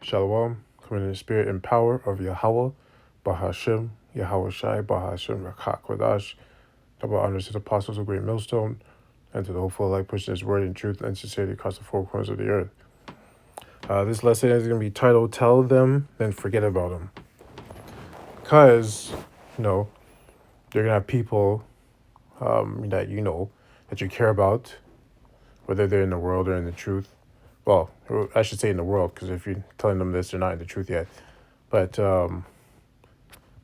Shalom, coming in the spirit and power of Yahweh, Bahashim, Yahweh Shai, Bahashim, Rakak Wadash, double honors to the apostles of Great Millstone, and to the hopeful light pushing his word in truth and sincerity across the four corners of the earth. This lesson is going to be titled, Tell Them, Then Forget About Them. Because, you're going to have people that that you care about, whether they're in the world or in the truth. Well, I should say in the world, because if you're telling them this, they're not in the truth yet. But, you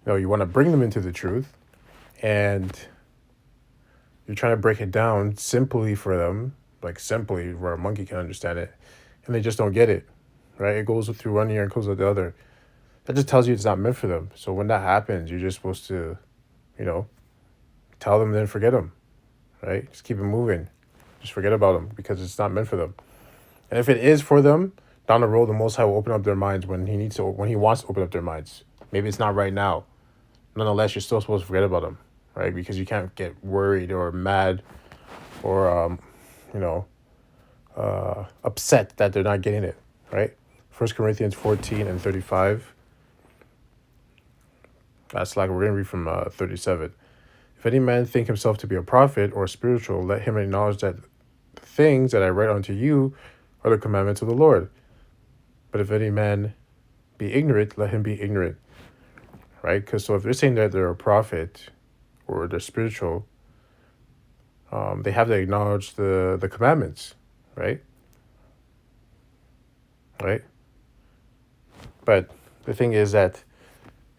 want to bring them into the truth, and you're trying to break it down simply for them, like simply where a monkey can understand it, and they just don't get it, right? It goes through one ear and goes out the other. That just tells you it's not meant for them. So when that happens, you're just supposed to, tell them, then forget them, right? Just keep it moving. Just forget about them because it's not meant for them. And if it is for them, down the road, the Most High will open up their minds when He wants to open up their minds. Maybe it's not right now. Nonetheless, you're still supposed to forget about them, right? Because you can't get worried or mad or, upset that they're not getting it, right? 1 Corinthians 14 and 35. That's like we're going to read from 37. If any man think himself to be a prophet or spiritual, let him acknowledge that the things that I write unto you are the commandments of the Lord. But if any man be ignorant, let him be ignorant. Right? Because so if they're saying that they're a prophet or they're spiritual, they have to acknowledge the commandments, right? Right? But the thing is that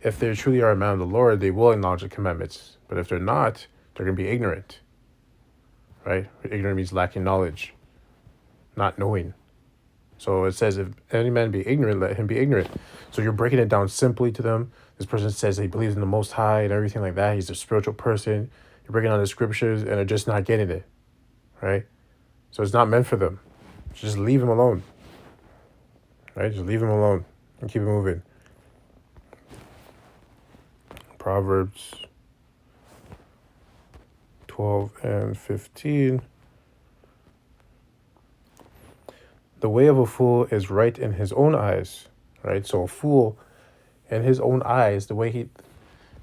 if they truly are a man of the Lord, they will acknowledge the commandments. But if they're not, they're going to be ignorant, right? Ignorant means lacking knowledge, not knowing. So it says, if any man be ignorant, let him be ignorant. So you're breaking it down simply to them. This person says he believes in the Most High and everything like that. He's a spiritual person. You're breaking down the scriptures and they're just not getting it, right? So it's not meant for them. Just leave him alone, right? Just leave him alone and keep it moving. Proverbs 12 and 15. The way of a fool is right in his own eyes, right? So a fool, in his own eyes,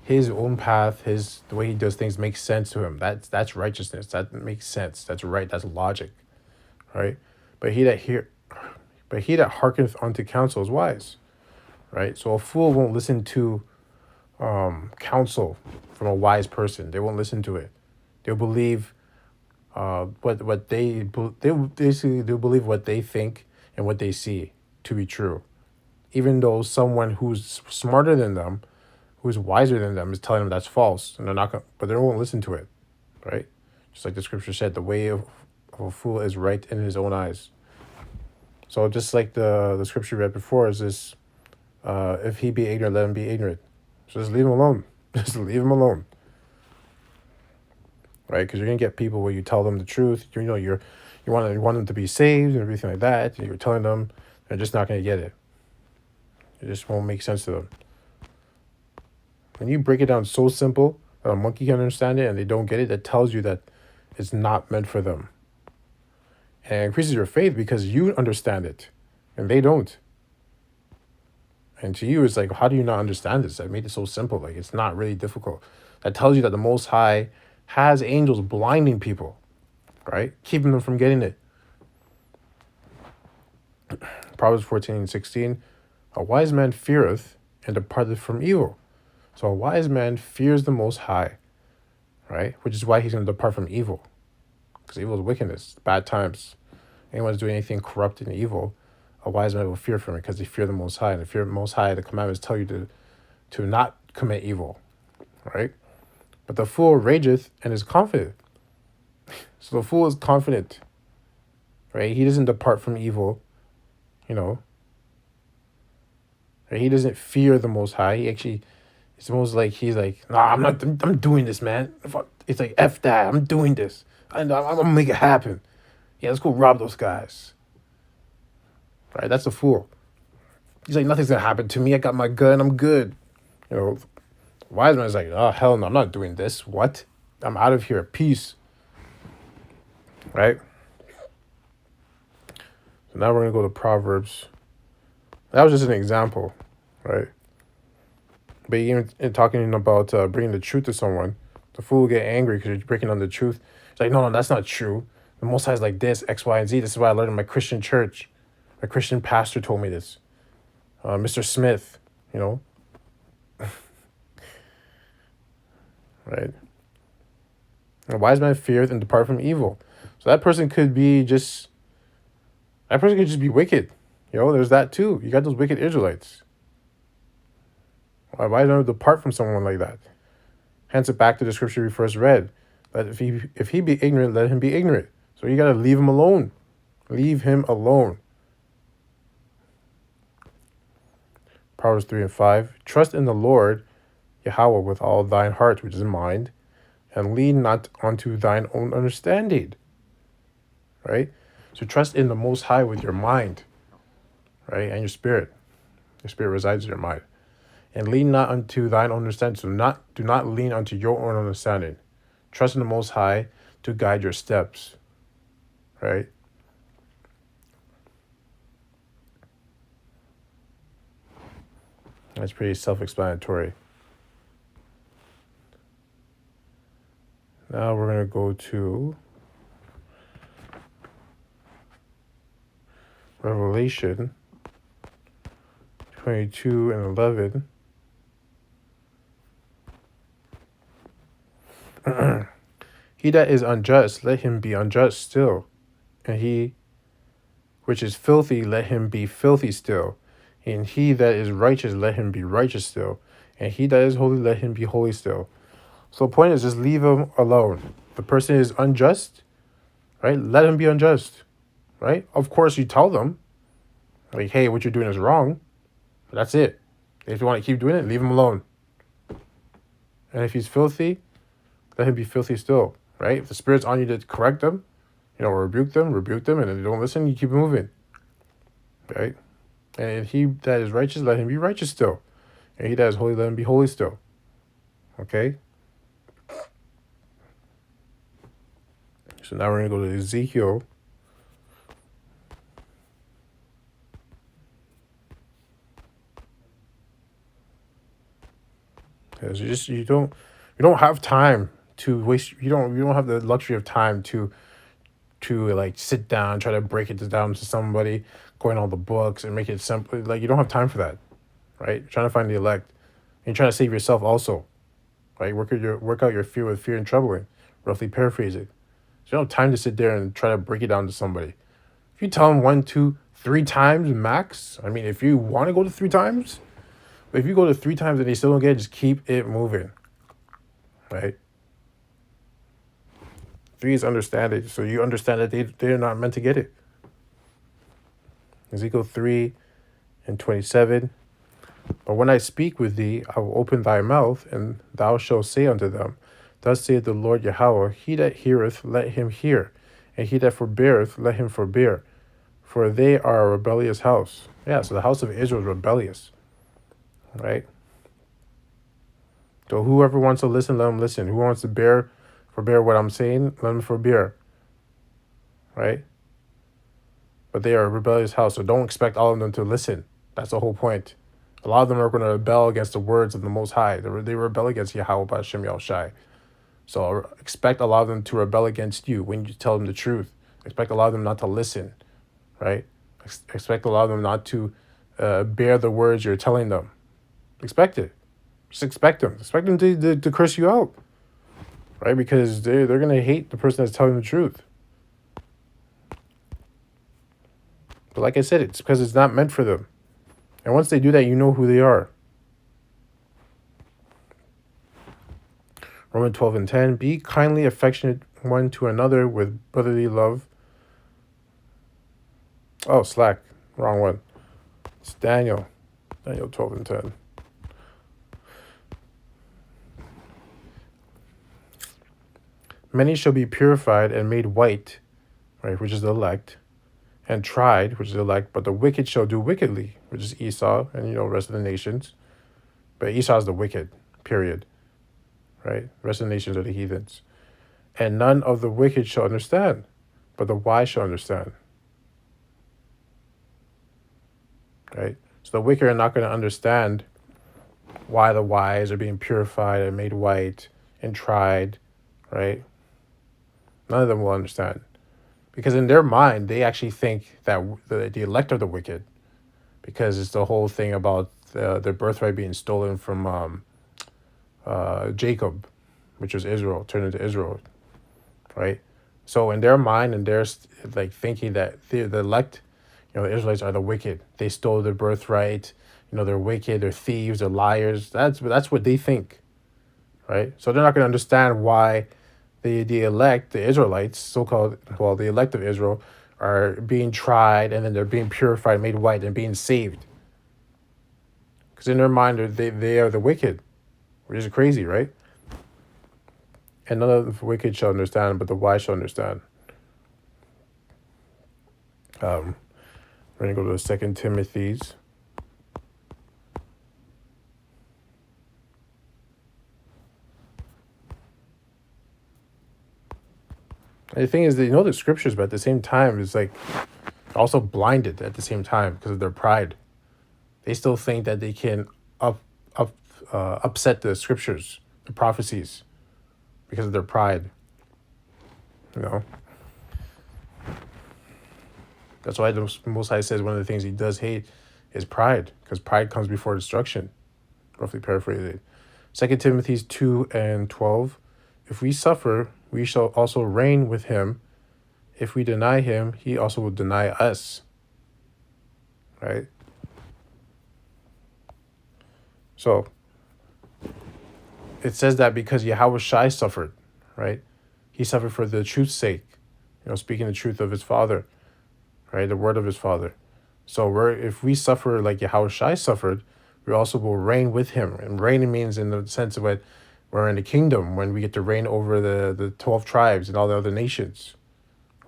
his own path, the way he does things makes sense to him. That's righteousness. That makes sense. That's right. That's logic, right? But he that hearkeneth unto counsel is wise, right? So a fool won't listen to counsel from a wise person. They won't listen to it. They'll believe what they basically they'll believe what they think and what they see to be true, even though someone who's smarter than them, who's wiser than them, is telling them that's false, and they're not gonna, but they won't listen to it, right? Just like the scripture said, the way of a fool is right in his own eyes. So just like the scripture read before is this, if he be ignorant, let him be ignorant. So just leave him alone. Just leave him alone. Right? Because you're gonna get people where you tell them the truth. You want them to be saved and everything like that. And you're telling them, they're just not gonna get it. It just won't make sense to them. When you break it down so simple that a monkey can understand it and they don't get it, that tells you that it's not meant for them. And it increases your faith because you understand it and they don't. And to you, it's like, how do you not understand this? I made it so simple. Like, it's not really difficult. That tells you that the Most High has angels blinding people, right? Keeping them from getting it. Proverbs 14 and 16. A wise man feareth and departeth from evil. So a wise man fears the Most High, right? Which is why he's going to depart from evil. Because evil is wickedness, bad times. Anyone's doing anything corrupt and evil, a wise man will fear from it because they fear the Most High. And the fear of the Most High, the commandments tell you to not commit evil, right? But the fool rageth and is confident. So the fool is confident, right? He doesn't depart from evil, Right? He doesn't fear the Most High. It's almost like he's like, nah, I'm doing this, man. It's like, F that, I'm doing this. I'm going to make it happen. Yeah, let's go rob those guys. Right? That's a fool. He's like, nothing's going to happen to me. I got my gun. I'm good. Wise man is like, oh, hell no, I'm not doing this. What? I'm out of here. Peace. Right? So now we're going to go to Proverbs That was just an example, right? But even in talking about bringing the truth to someone, the fool will get angry because you're breaking down the truth. It's like, no, no, that's not true. The Most High is like this, X, Y, and Z. This is what I learned in my Christian church. My Christian pastor told me this. Mr. Smith, you know, right? A wise man feareth and depart from evil. So that person could just be wicked. You know, there's that too. You got those wicked Israelites. Why not depart from someone like that? Hence it back to the scripture we first read. That if he be ignorant, let him be ignorant. So you got to leave him alone. Leave him alone. Proverbs 3 and 5. Trust in the Lord, Yahweh, with all thine heart, which is mind, and lean not unto thine own understanding. Right? So trust in the Most High with your mind, right? And your spirit. Your spirit resides in your mind. And lean not unto thine own understanding. So do not lean unto your own understanding. Trust in the Most High to guide your steps. Right? That's pretty self-explanatory. Now we're going to go to Revelation 22 and 11. He that is unjust, let him be unjust still. And he which is filthy, let him be filthy still. And he that is righteous, let him be righteous still. And he that is holy, let him be holy still. So the point is just leave him alone. The person is unjust, right? Let him be unjust, right? Of course, you tell them, like, hey, what you're doing is wrong. But that's it. If you want to keep doing it, leave him alone. And if he's filthy, let him be filthy still, right? If the Spirit's on you to correct them, rebuke them, and if they don't listen, you keep moving, right? And he that is righteous, let him be righteous still. And he that is holy, let him be holy still. Okay? So now we're going to go to Ezekiel. Because you don't have time to waste. You don't have the luxury of time to like sit down, try to break it down to somebody, going all the books and make it simple. Like, you don't have time for that, right? You're trying to find the elect. And you're trying to save yourself also, right? Work out your fear with fear and trembling. Roughly paraphrase it. So you don't have time to sit there and try to break it down to somebody. If you tell them 1, 2, 3 times max, I mean, if you want to go to 3 times, but if you go to 3 times and they still don't get it, just keep it moving, right? 3 is understanding, so you understand that they're not meant to get it. Ezekiel 3 and 27. But when I speak with thee, I will open thy mouth, and thou shalt say unto them, Thus saith the Lord Yahweh, he that heareth, let him hear, and he that forbeareth, let him forbear. For they are a rebellious house. Yeah, so the house of Israel is rebellious, right? So whoever wants to listen, let them listen. Who wants to forbear what I'm saying, let them forbear, right? But they are a rebellious house, so don't expect all of them to listen. That's the whole point. A lot of them are going to rebel against the words of the Most High. They rebel against Yahweh B'Shem Yahushai. So expect a lot of them to rebel against you when you tell them the truth. Expect a lot of them not to listen, right? Expect a lot of them not to bear the words you're telling them. Expect it. Just expect them. Expect them to curse you out, right? Because they're going to hate the person that's telling the truth. But like I said, it's because it's not meant for them. And once they do that, you know who they are. Romans 12 and 10. Be kindly affectionate one to another with brotherly love. Oh, slack. Wrong one. It's Daniel 12 and 10. Many shall be purified and made white, right, which is the elect, and tried, which is the elect, but the wicked shall do wickedly, which is Esau and, the rest of the nations. But Esau is the wicked, period, right? The rest of the nations are the heathens. And none of the wicked shall understand, but the wise shall understand, right? So the wicked are not going to understand why the wise are being purified and made white and tried, right? None of them will understand. Because in their mind, they actually think that the elect are the wicked. Because it's the whole thing about their birthright being stolen from Jacob, which was Israel, turned into Israel, right? So in their mind, and they're like thinking that the elect, the Israelites are the wicked. They stole their birthright. They're wicked. They're thieves. They're liars. That's what they think, right? So they're not going to understand why the elect, the Israelites, so-called, well, the elect of Israel, are being tried and then they're being purified, made white, and being saved. Because in their mind, they are the wicked, which is crazy, right? And none of the wicked shall understand, but the wise shall understand. We're going to go to the 2 Timothy's. And the thing is, they know the scriptures, but at the same time, it's like also blinded at the same time because of their pride. They still think that they can upset the scriptures, the prophecies, because of their pride. That's why the Most High says one of the things he does hate is pride, because pride comes before destruction. Roughly paraphrasing. 2 Timothy 2:12. If we suffer, we shall also reign with him. If we deny him, he also will deny us. Right? So, it says that because Yahweh Shai suffered, right? He suffered for the truth's sake, speaking the truth of his father, right? The word of his father. So if we suffer like Yahweh Shai suffered, we also will reign with him. And reigning means in the sense of what we're in the kingdom, when we get to reign over the 12 tribes and all the other nations,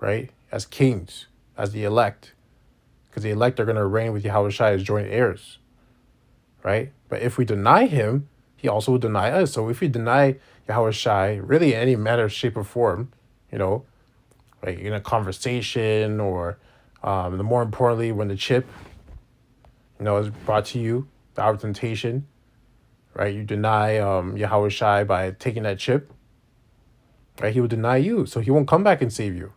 right? As kings, as the elect. Because the elect are going to reign with Yahweh Shai as joint heirs, right? But if we deny him, he also will deny us. So if we deny Yahweh Shai, really in any manner, shape, or form, like in a conversation or, the more importantly, when the chip, is brought to you, the hour of temptation, right? You deny Yahweh Shai by taking that chip, right? He will deny you, so he won't come back and save you,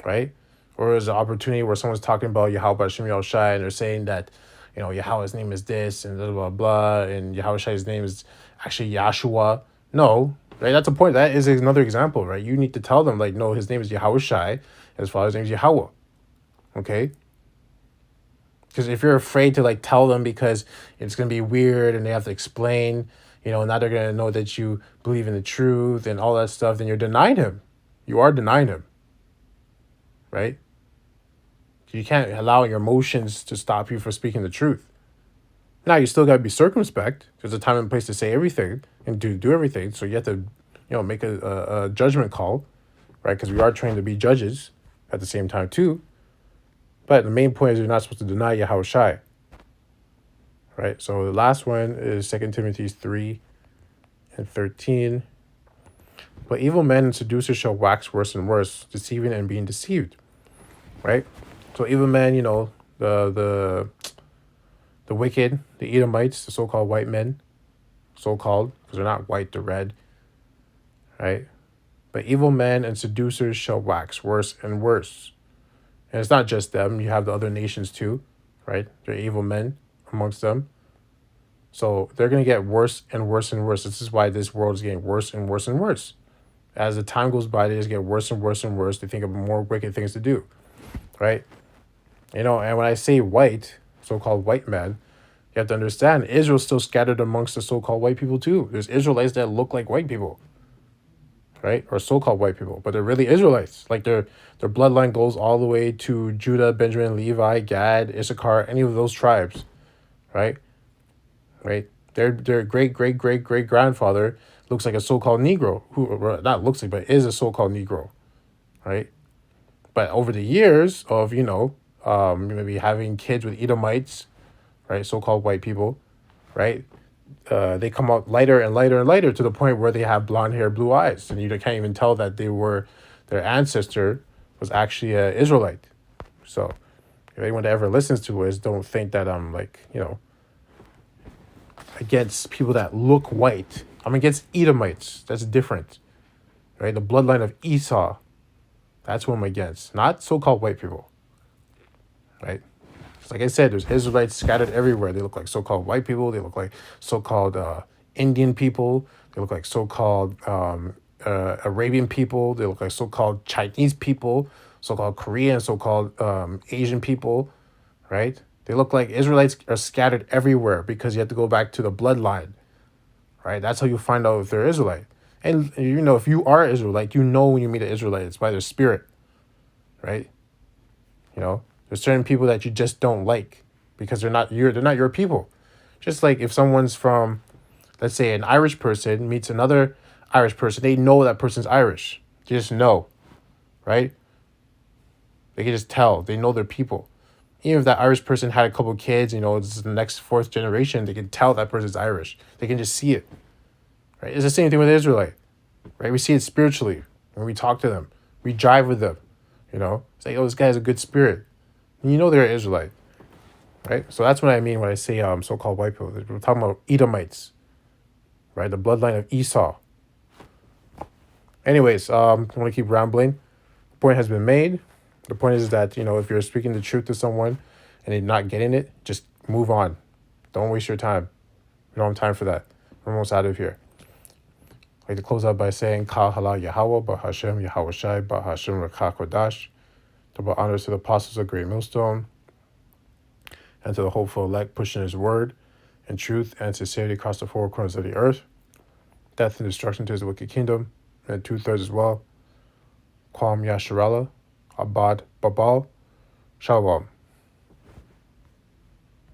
right? Or there's an opportunity where someone's talking about Yahweh Hashem Yahweh Shai and they're saying that, Yahweh's name is this and blah, blah, blah, and Yahweh Shai's name is actually Yahshua. No, right? That's a point. That is another example, right? You need to tell them, like, no, his name is Yahweh Shai, and his father's name is Yahweh, okay? Because if you're afraid to, like, tell them because it's going to be weird and they have to explain, now they're going to know that you believe in the truth and all that stuff, then you're denying him. You are denying him, right? You can't allow your emotions to stop you from speaking the truth. Now, you still got to be circumspect. There's a time and place to say everything and do everything. So you have to, make a judgment call, right? Because we are trained to be judges at the same time, too. But the main point is you're not supposed to deny Yahweh Shai, right? So the last one is 2 Timothy 3:13. But evil men and seducers shall wax worse and worse, deceiving and being deceived, right? So evil men, the wicked, the Edomites, the so-called white men, so-called, because they're not white, they're red, right? But evil men and seducers shall wax worse and worse. And it's not just them. You have the other nations too, right? They're evil men amongst them. So they're going to get worse and worse and worse. This is why this world is getting worse and worse and worse. As the time goes by, they just get worse and worse and worse. They think of more wicked things to do, right? And when I say white, so-called white man, you have to understand Israel's still scattered amongst the so-called white people too. There's Israelites that look like white people, right? Or so-called white people, but they're really Israelites. Like their bloodline goes all the way to Judah, Benjamin, Levi, Gad, Issachar, any of those tribes, right? Right? Their great grandfather looks like a so-called Negro, who not looks like, but is a so-called Negro, right? But over the years of maybe having kids with Edomites, right, so-called white people, right, they come out lighter and lighter and lighter to the point where they have blonde hair, blue eyes, and you can't even tell that their ancestor was actually an Israelite. So If anyone that ever listens to us, don't think that I'm like, against people that look white. I'm against Edomites. That's different, right? The bloodline of Esau. That's what I'm against. Not so-called white people, right? Like I said, there's Israelites scattered everywhere. They look like so-called white people. They look like so-called Indian people. They look like so-called Arabian people. They look like so-called Chinese people, so-called Korean, so-called Asian people, right? They look like Israelites are scattered everywhere because you have to go back to the bloodline, right? That's how you find out if they're Israelite. And if you are Israelite, when you meet an Israelite, it's by their spirit, right? There's certain people that you just don't like because they're not your people. Just like if someone's from, let's say, an Irish person meets another Irish person, they know that person's Irish. They just know, right? They can just tell. They know their people. Even if that Irish person had a couple kids, it's the next fourth generation, they can tell that person's Irish. They can just see it, right? It's the same thing with Israelite, right? We see it spiritually when we talk to them. We drive with them, It's like, oh, this guy has a good spirit. And they're Israelite, right? So that's what I mean when I say so-called white people. We're talking about Edomites, right? The bloodline of Esau. Anyways, I want to keep rambling. The point has been made. The point is that, if you're speaking the truth to someone and they're not getting it, just move on. Don't waste your time. We don't have time for that. We're almost out of here. I'd like to close out by saying, Ka Hala Yahweh, Bahashem Yahweh Shai, Bahashem Rakha Kodash. Double honors to the apostles of Great Millstone and to the hopeful elect pushing his word and truth and sincerity across the four corners of the earth. Death and destruction to his wicked kingdom, and 2/3 as well. Kwam Yasharallah, Abad Babal, Shalom.